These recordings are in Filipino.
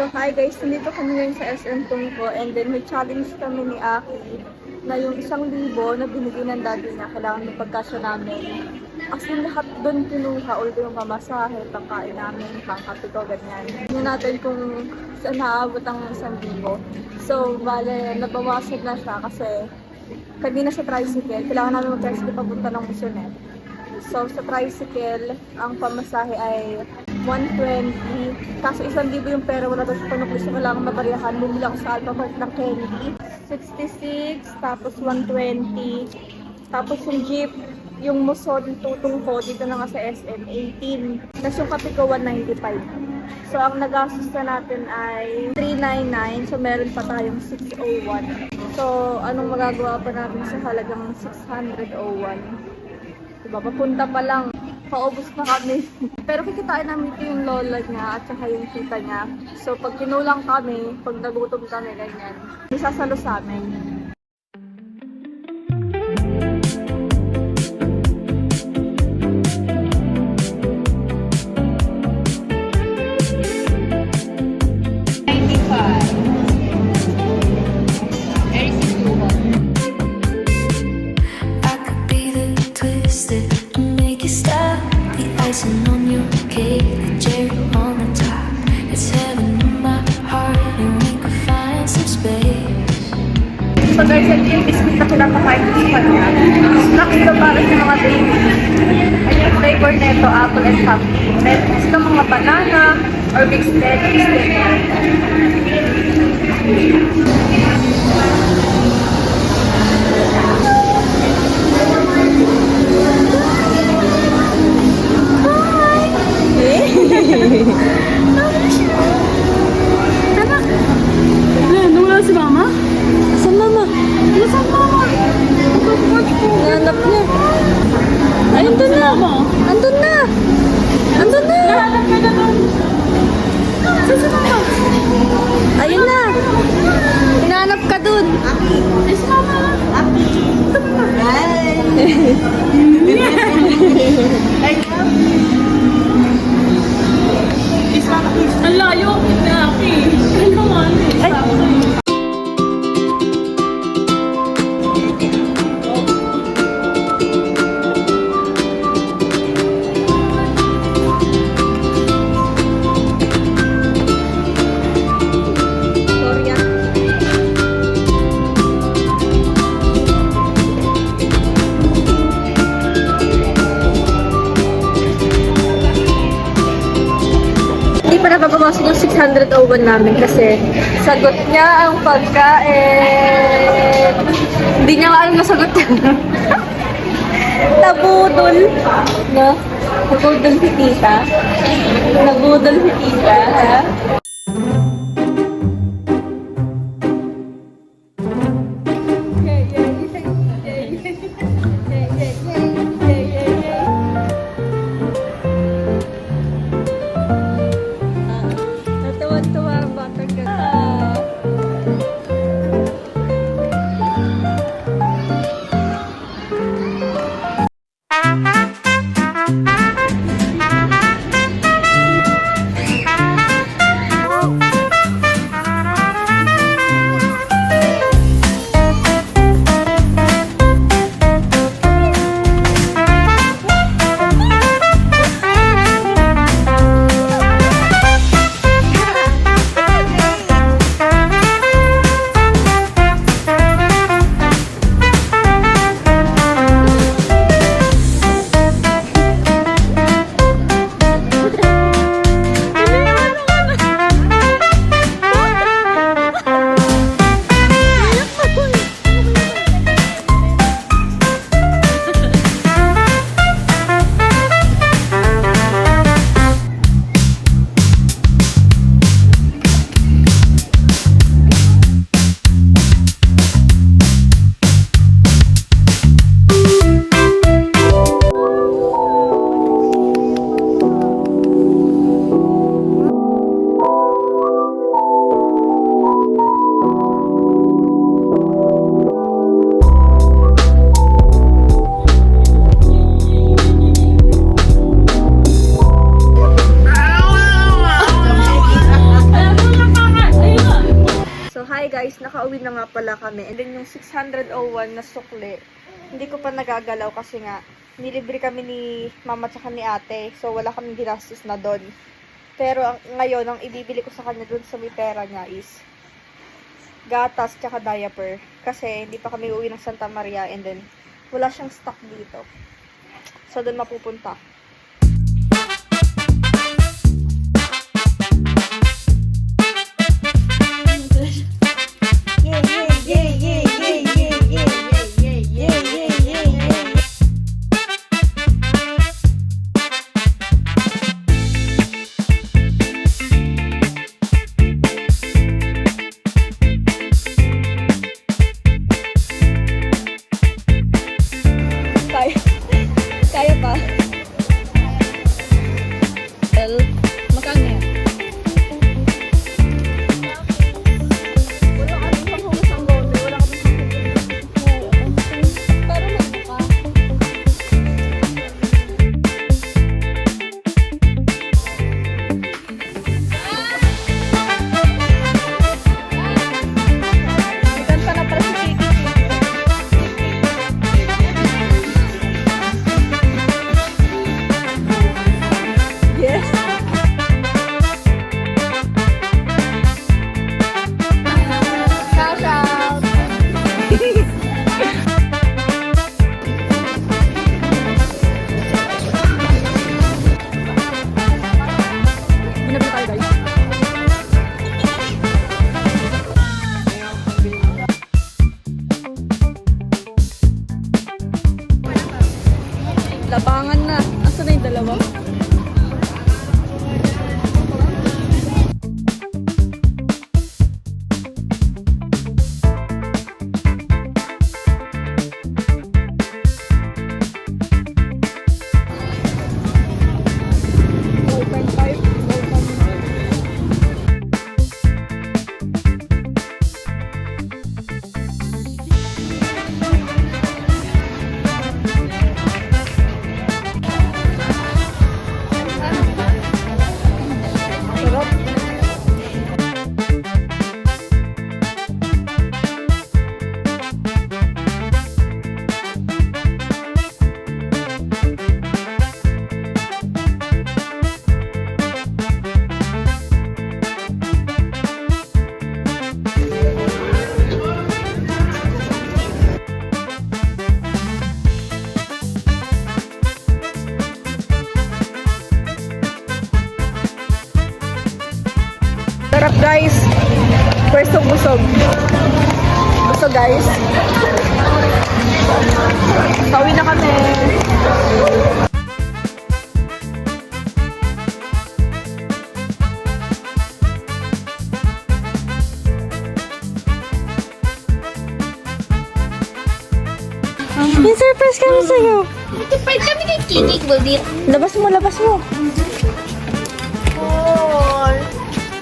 So hi guys, nandito kami ngayon sa SM Tungko and then may challenge kami ni Aki na yung 1,000 na binigay ng daddy niya, kailangan ng pagkasya namin. As in lahat doon kinuha, although yung pamasahe, pangkain namin, pangkape ko, ganyan. Tingnan natin kung saan naabot ang 1,000. So bale, nabawasan na siya kasi kanina sa tricycle, kailangan namin mag-tricycle papunta ng Musonet. So sa tricycle, ang pamasahe ay 120. Kaso 1,000 yung pera, wala daw sa panukli. So kailangan mabariyahan. Bumili ako sa Alpha Mart ng candy. 66, tapos 120. Tapos yung jeep, yung Muson tutong ko dito na nga sa SM, 18. Tapos yung kape ko, 195. So ang nagastos na natin ay 399. So meron pa tayong 601. So anong magagawa pa natin sa halagang 601? Diba, papunta pa lang. Paubos na kami. Pero kikitain namin ito yung lola niya at saka yung tita niya. So pag kinulang kami, pag nagutom kami, ganyan, isasalo sa amin. Icing on your cake, the cherry on the top. It's heaven in my heart, and we could find some space. So guys, ito yung biscuit na pinapakain ko sa kanya. Snacks na para sa mga baby. Ay yung flavor neto, apple and pumpkin. Then gusto mga banana or mixed veggies. Nung si Mama? Saan mama? Saan Mama? Nanap niya. Ay, andun na. Andun na. Andun na. Nahanap ka na doon. Saan si Mama? Ayun na. Hinahanap ka dun. Ay, si Mama. Ay, ang layo. Hindi aki. Ay, naman. Ay, Gloria. Hindi pa napapamasok yung 601 namin kasi sagot niya ang pagkain. Hindi niya nga alam na sagot niya. Nabudol. No? Nabudol si tita. Nabudol si tita. Ha? Natuwa-tuwa ang batang ganda. guys, nakauwi na nga pala kami. And then yung 601 na sukli, hindi ko pa nagagalaw kasi nga, nilibre kami ni mama tsaka ni ate. So, wala kaming ginastos na doon. Pero ngayon, ang ibibili ko sa kanya doon sa may pera niya is gatas tsaka diaper. Kasi hindi pa kami uwi ng Santa Maria and then wala siyang stock dito. So, doon mapupunta. Kaya pa. Well, magkano yan? Wala kami panghugas ng bote. Wala kami panghugas. Pero magbuka. Ikan pa na pala si Kiki. Yes. Shout out. Binabi tayo guys. Labangan na. Asa na yung dalawa? Sarap guys. Pwestong busog. Busog guys. Pauwi na kami. May surprise kami sa'yo. Surprise kami kay Kiki, Goldie. Labas mo, labas mo.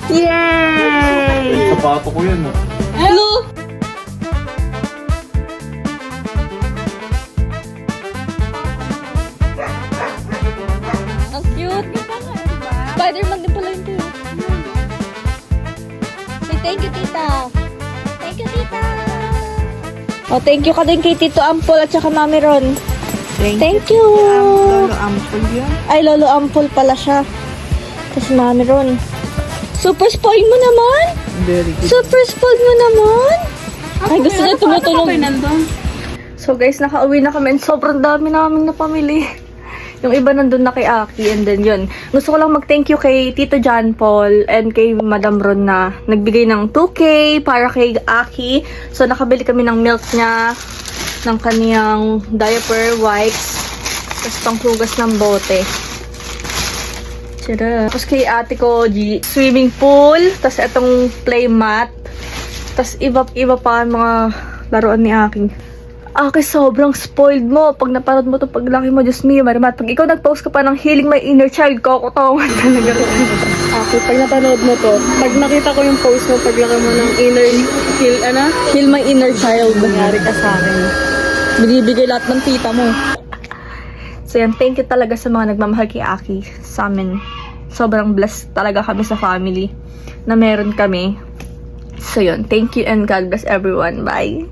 Yay! Sapato ko yan. Hello! Ang cute! Spider-Man din pala yun tayo. Say thank you, tita. Thank you, tita. Oh, thank you ka din kay Tito Ampol at saka Mami Ron. Thank you! Lolo Ampol yun. Ay, Lolo Ampol pala siya. Tapos Mami Ron. Super spoil mo naman! Very good. Super spoiled mo naman! Ay, gusto niya tumutulog. So guys, nakauwi na kami and sobrang dami namin na pamili. Yung iba nandun na kay Aki and then yun. Gusto ko lang mag-thank you kay Tito John Paul and kay Madam Ron na nagbigay ng 2K para kay Aki. So nakabili kami ng milk niya, ng kaniyang diaper, wipes, tapos panghugas ng bote. Tapos kay ate ko, swimming pool, tapos itong play mat, tapos iba pa mga laruan ni Aking. Aki, sobrang spoiled mo. Pag napanood mo to paglaki mo, Diyos me, Marimat. Pag ikaw nag-post ka pa ng Healing My Inner Child, kukutawan talaga. Aki, pag napanood mo to, pag nakita ko yung post mo, paglaki mo ng Heal My Inner Child, nangyari ka sa akin. Binibigay lahat ng tita mo. So yan, thank you talaga sa mga nagmamahal kay Aki sa amin. Sobrang blessed talaga kami sa family na meron kami. So yun, thank you and God bless everyone. Bye!